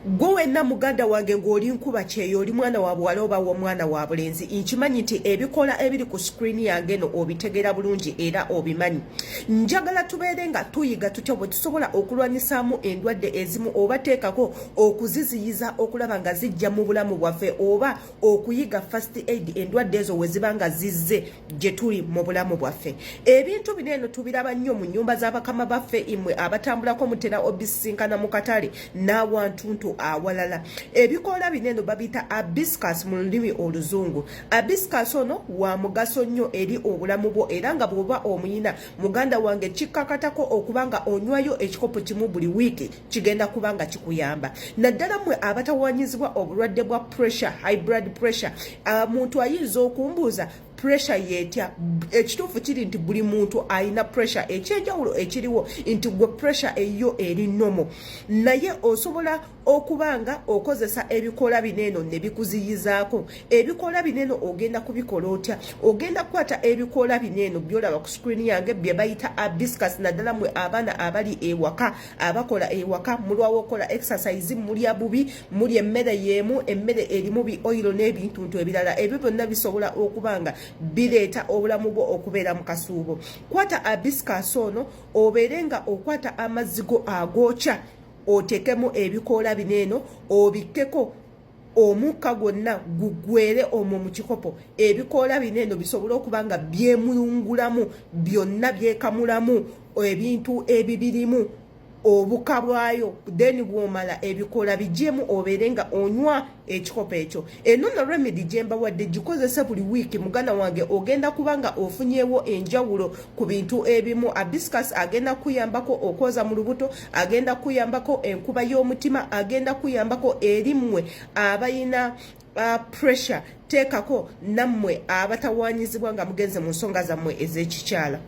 Gwe na muganda wange ng'oli nkuba kyeyo oli mwana wa buwala oba omwana wa bulenzi nkimanyi nti ebikola ebiri ku screen yange no obitegera bulungi era obimanyi. Njagala tubeere nga tuyiga tutya bwe tusobola okulwanyisaamu endwadde ezimu oba teekako okuziziyiza okulaba nga zijja mu bulamu bwaffe oba okuyiga first aid endwadde ezo we ziba nga zizze gye tuli mu bulamu bwaffe. Ebintu bino eno tubiraba nnyo mu nnyumba z'abakama baffe imwe abatambulako mutera obisinkana mu katale n'awantuntu awalala. Ebikola bineno babita hibiscus mu lulimi oluzungu. Hibiscus ono wa mugaso nnyo eri obulamu bwo era nga bw'oba omuyina muganda wange kikkakatako okubanga onywayo ekikopo kimu buli wiiki kigenda kubanga kikuyamba. Naddala mmwe abatawanyizibwa obulwadde bwa pressure, high blood pressure, muntu ayinza okumbuuza pressure yetya. Ekituufu kiri nti buli muntu ayina pressure. Ekyenjawulo ekiriwo nti gwe pressure eyo eri nomo. Naye osobola okubanga okozesa ebikola bineno ne bikuziyizaako. Ebikola bineno ogenda kubikola otya? Ogenda kukwata ebikola bineno byolaba ku screen yange bye bayita hibiscus. Naddala mwe abaana abali ewaka abakola ewaka mulwawo okola exercise mulya bubi mulya emmere yeemu emmere erimu bi oil n'ebintu ebirala ebyo byonna bisobola okubanga bireeta obulamu bwo okubeera mu kasuubo. Kwata hibiscus ono obeerenga okwata amazzi go agookya otekemu ebikola bineno obikkeko omukka gwonna gugwere omwo mu kikopo. Ebikola bineno bisobola okubanga byemulungulamu byonna byekamulamu ebintu ebibirimu obuka bwayo then bwomala ebikola bijjemu obeerenga onywa ekikopo ekyo. Enono remedy jemba wadde gikozesa buli wiiki muganda wange ogenda kubanga ofunyeewo enjawulo ku bintu ebimu. Hibiscus agenda kuyambako okwoza mu lubuto, agenda kuyambako enkuba y'omutima, agenda kuyambako erimmwe abayina pressure. Teekako nammwe abatawanyizibwa nga mugenze mu nsonga zammwe ez'ekikyala.